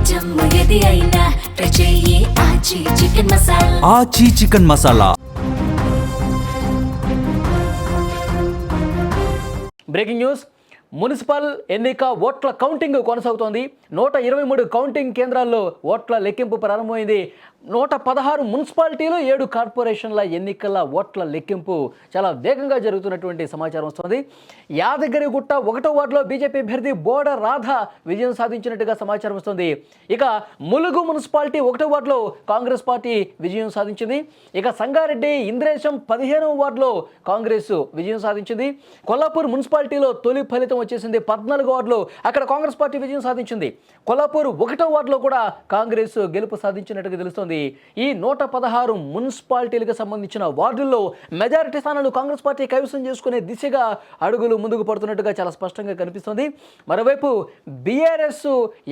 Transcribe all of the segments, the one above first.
Item ఏది అయినా try చెయ్యి ఆచి చికెన్ మసాలా. ఆచి chicken masala. Breaking news. Municipal ఎన్నిక ఓట్ల కౌంటింగ్ కొనసాగుతోంది. 123 కౌంటింగ్ కేంద్రాల్లో ఓట్ల లెక్కింపు ప్రారంభమైంది. 116 మున్సిపాలిటీలు 7 కార్పొరేషన్ల ఎన్నికల ఓట్ల లెక్కింపు చాలా వేగంగా జరుగుతున్నటువంటి సమాచారం వస్తుంది. యాదగిరిగుట్ట 1వ వార్డులో బీజేపీ అభ్యర్థి బోడ రాధ విజయం సాధించినట్టుగా సమాచారం వస్తుంది. ఇక ములుగు మున్సిపాలిటీ 1వ వార్డులో కాంగ్రెస్ పార్టీ విజయం సాధించింది. ఇక సంగారెడ్డి ఇంద్రేశం 15వ వార్డులో కాంగ్రెస్ విజయం సాధించింది. కొల్లాపూర్ మున్సిపాలిటీలో తొలి ఫలితం వచ్చేసింది. 14వ వార్డులో అక్కడ కాంగ్రెస్ పార్టీ విజయం సాధించింది. కొల్లాపూర్ 1వ వార్డులో కూడా కాంగ్రెస్ గెలుపు సాధించినట్టుగా తెలుస్తోంది. ఈ 116 మున్సిపాలిటీలకు సంబంధించిన వార్డుల్లో మెజారిటీ స్థానాలు కాంగ్రెస్ పార్టీ కైవసం చేసుకునే దిశగా అడుగులు ముందుకు పడుతున్నట్టుగా చాలా స్పష్టంగా కనిపిస్తుంది. మరోవైపు బీఆర్ఎస్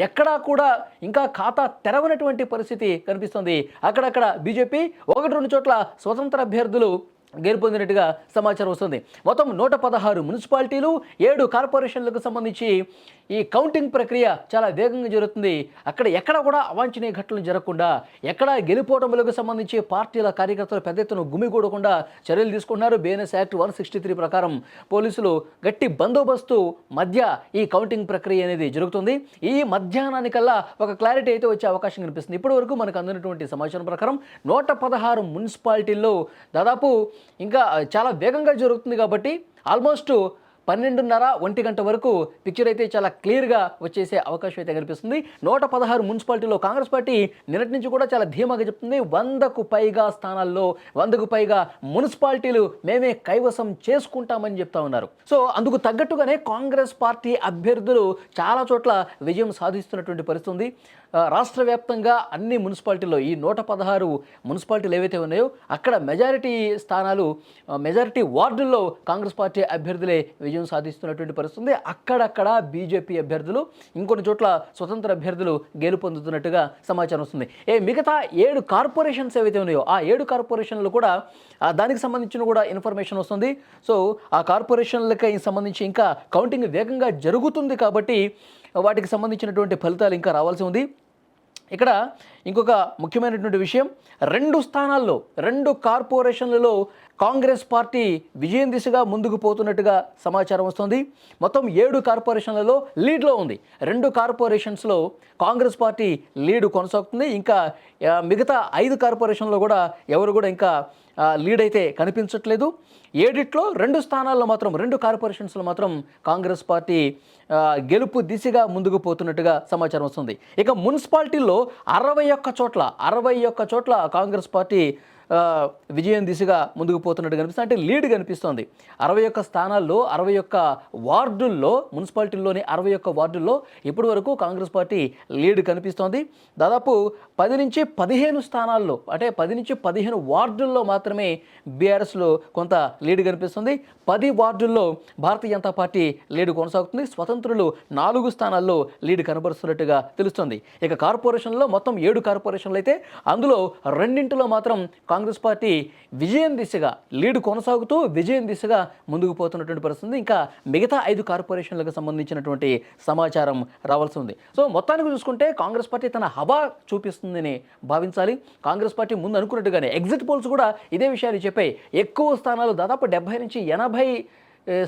ఎక్కడా కూడా ఇంకా ఖాతా తెరవనటువంటి పరిస్థితి కనిపిస్తుంది. అక్కడక్కడ బీజేపీ 1-2 చోట్ల స్వతంత్ర అభ్యర్థులు గెలుపొందినట్టుగా సమాచారం వస్తుంది. మొత్తం 116 మున్సిపాలిటీలు 7 కార్పొరేషన్లకు సంబంధించి ఈ కౌంటింగ్ ప్రక్రియ చాలా వేగంగా జరుగుతుంది. అక్కడ ఎక్కడ కూడా అవాంఛనీయ ఘటనలు జరగకుండా, ఎక్కడ గెలుపోవటములకు సంబంధించి పార్టీల కార్యకర్తలు పెద్ద ఎత్తున గుమిగూడకుండా చర్యలు తీసుకున్నారు. బిఎన్ఎస్ యాక్ట్ 163 ప్రకారం పోలీసులు గట్టి బందోబస్తు మధ్య ఈ కౌంటింగ్ ప్రక్రియ అనేది జరుగుతుంది. ఈ మధ్యాహ్నానికల్లా ఒక క్లారిటీ అయితే వచ్చే అవకాశం కనిపిస్తుంది. ఇప్పటి వరకు మనకు అందినటువంటి సమాచారం ప్రకారం 116 మున్సిపాలిటీల్లో దాదాపు ఇంకా చాలా వేగంగా జరుగుతుంది కాబట్టి ఆల్మోస్ట్ 12:30-1 గంట వరకు పిక్చర్ అయితే చాలా క్లియర్గా వచ్చేసే అవకాశం అయితే కనిపిస్తుంది. 116 మున్సిపాలిటీలో కాంగ్రెస్ పార్టీ నిన్నటి నుంచి కూడా చాలా ధీమాగా చెప్తుంది. 100కు పైగా స్థానాల్లో 100కు పైగా మున్సిపాలిటీలు మేమే కైవసం చేసుకుంటామని చెప్తా ఉన్నారు. సో అందుకు తగ్గట్టుగానే కాంగ్రెస్ పార్టీ అభ్యర్థులు చాలా చోట్ల విజయం సాధిస్తున్నటువంటి పరిస్థితి ఉంది. రాష్ట్ర వ్యాప్తంగా అన్ని మున్సిపాలిటీల్లో ఈ 116 మున్సిపాలిటీలు ఏవైతే ఉన్నాయో అక్కడ మెజారిటీ స్థానాలు, మెజారిటీ వార్డుల్లో కాంగ్రెస్ పార్టీ అభ్యర్థులే విజయం సాధిస్తున్నటువంటి పరిస్థితి. అక్కడక్కడ బీజేపీ అభ్యర్థులు, ఇంకొన్ని చోట్ల స్వతంత్ర అభ్యర్థులు గెలుపొందుతున్నట్టుగా సమాచారం వస్తుంది. మిగతా 7 కార్పొరేషన్స్ ఏవైతే ఉన్నాయో ఆ 7 కార్పొరేషన్లు కూడా దానికి సంబంధించిన కూడా ఇన్ఫర్మేషన్ వస్తుంది. సో ఆ కార్పొరేషన్లకి సంబంధించి ఇంకా కౌంటింగ్ వేగంగా జరుగుతుంది కాబట్టి వాటికి సంబంధించినటువంటి ఫలితాలు ఇంకా రావాల్సి ఉంది. ఇక్కడ ఇంకొక ముఖ్యమైనటువంటి విషయం, 2 స్థానాల్లో 2 కార్పొరేషన్లలో కాంగ్రెస్ పార్టీ విజయం దిశగా ముందుకు పోతున్నట్టుగా సమాచారం వస్తుంది. మొత్తం 7 కార్పొరేషన్లలో లీడ్లో ఉంది. 2 కార్పొరేషన్స్లో కాంగ్రెస్ పార్టీ లీడ్ కొనసాగుతుంది. ఇంకా మిగతా 5 కార్పొరేషన్లో కూడా ఎవరు కూడా ఇంకా లీడ్ అయితే కనిపించట్లేదు. 7ట్లో 2 స్థానాల్లో మాత్రం 2 కార్పొరేషన్స్లో మాత్రం కాంగ్రెస్ పార్టీ గెలుపు దిశగా ముందుకు పోతున్నట్టుగా సమాచారం వస్తుంది. ఇక మున్సిపాలిటీల్లో 61 చోట్ల కాంగ్రెస్ పార్టీ విజయం దిశగా ముందుకు పోతున్నట్టు కనిపిస్తుంది. అంటే లీడ్ కనిపిస్తోంది. 61 స్థానాల్లో 61 వార్డుల్లో, మున్సిపాలిటీల్లోని 61 వార్డుల్లో ఇప్పటి వరకు కాంగ్రెస్ పార్టీ లీడ్ కనిపిస్తోంది. దాదాపు 10-15 స్థానాల్లో, అంటే 10-15 వార్డుల్లో మాత్రమే బీఆర్ఎస్లో కొంత లీడ్ కనిపిస్తుంది. 10 వార్డుల్లో భారతీయ జనతా పార్టీ లీడ్ కొనసాగుతుంది. స్వతంత్రులు 4 స్థానాల్లో లీడ్ కనబరుస్తున్నట్టుగా తెలుస్తుంది. ఇక కార్పొరేషన్లో మొత్తం 7 కార్పొరేషన్లు అయితే అందులో 2 మాత్రం కాంగ్రెస్ పార్టీ విజయం దిశగా లీడ్ కొనసాగుతూ విజయం దిశగా ముందుకు పోతున్నటువంటి పరిస్థితి. ఇంకా మిగతా 5 కార్పొరేషన్లకు సంబంధించినటువంటి సమాచారం రావాల్సి ఉంది. సో మొత్తానికి చూసుకుంటే కాంగ్రెస్ పార్టీ తన హవా చూపిస్తుందని భావించాలి. కాంగ్రెస్ పార్టీ ముందు అనుకున్నట్టుగానే ఎగ్జిట్ పోల్స్ కూడా ఇదే విషయాన్ని చెప్పాయి. ఎక్కువ స్థానాలు, దాదాపు 70-80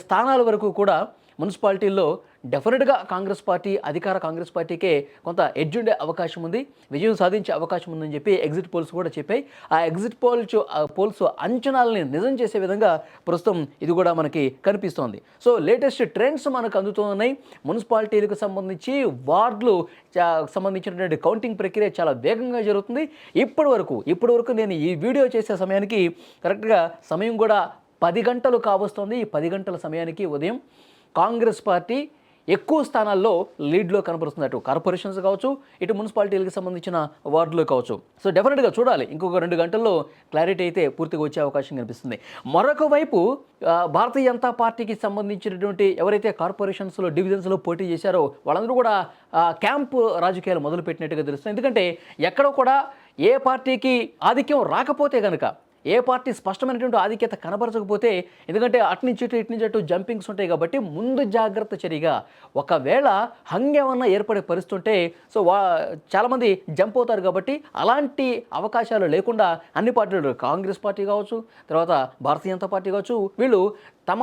స్థానాల వరకు కూడా మున్సిపాలిటీల్లో డెఫినెట్గా కాంగ్రెస్ పార్టీ, అధికార కాంగ్రెస్ పార్టీకే కొంత ఎడ్జ్ ఉండే అవకాశం ఉంది, విజయం సాధించే అవకాశం ఉందని చెప్పి ఎగ్జిట్ పోల్స్ కూడా చెప్పాయి. ఆ ఎగ్జిట్ పోల్స్ అంచనాలని నిజం చేసే విధంగా ప్రస్తుతం ఇది కూడా మనకి కనిపిస్తోంది. సో లేటెస్ట్ ట్రెండ్స్ మనకు అందుతున్నాయి. మున్సిపాలిటీలకు సంబంధించి వార్డులు సంబంధించినటువంటి కౌంటింగ్ ప్రక్రియ చాలా వేగంగా జరుగుతుంది. ఇప్పటి వరకు నేను ఈ వీడియో చేసే సమయానికి కరెక్ట్గా సమయం కూడా 10 గంటలు కావస్తుంది. ఈ 10 గంటల సమయానికి ఉదయం కాంగ్రెస్ పార్టీ ఎక్కువ స్థానాల్లో లీడ్లో కనబరుస్తుంది. అటు కార్పొరేషన్స్ కావచ్చు, ఇటు మున్సిపాలిటీలకు సంబంధించిన వార్డులు కావచ్చు. సో డెఫినెట్గా చూడాలి. ఇంకొక 2 గంటల్లో క్లారిటీ అయితే పూర్తిగా వచ్చే అవకాశం కనిపిస్తుంది. మరొక వైపు భారతీయ జనతా పార్టీకి సంబంధించినటువంటి ఎవరైతే కార్పొరేషన్స్లో, డివిజన్స్లో పోటీ చేశారో వాళ్ళందరూ కూడా క్యాంపు రాజకీయాలు మొదలుపెట్టినట్టుగా తెలుస్తుంది. ఎందుకంటే ఎక్కడో కూడా ఏ పార్టీకి ఆధిక్యం రాకపోతే కనుక, ఏ పార్టీ స్పష్టమైనటువంటి ఆధిక్యత కనబరచకపోతే, ఎందుకంటే అటు నుంచి అటు జంపింగ్స్ ఉంటాయి కాబట్టి ముందు జాగ్రత్త చర్యగా ఒకవేళ హంగేమన్నా ఏర్పడే పరిస్థితి ఉంటే చాలామంది జంప్ అవుతారు కాబట్టి అలాంటి అవకాశాలు లేకుండా అన్ని పార్టీలు, కాంగ్రెస్ పార్టీ కావచ్చు, తర్వాత భారతీయ జనతా పార్టీ కావచ్చు, వీళ్ళు తమ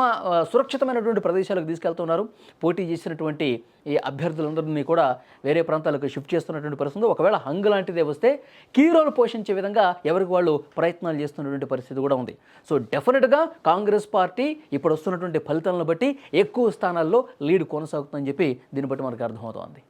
సురక్షితమైనటువంటి ప్రదేశాలకు తీసుకెళ్తున్నారు. పోటీ చేసినటువంటి ఈ అభ్యర్థులందరినీ కూడా వేరే ప్రాంతాలకు షిఫ్ట్ చేస్తున్నటువంటి పరిస్థితి. ఒకవేళ హంగ్ లాంటిదే వస్తే కీ రోల్ పోషించే విధంగా ఎవరికి వాళ్ళు ప్రయత్నాలు చేస్తున్నటువంటి పరిస్థితి కూడా ఉంది. సో డెఫినెట్గా కాంగ్రెస్ పార్టీ ఇప్పుడు వస్తున్నటువంటి ఫలితాలను బట్టి ఎక్కువ స్థానాల్లో లీడ్ కొనసాగుతుందని చెప్పి దీన్ని బట్టి మనకు అర్థమవుతోంది.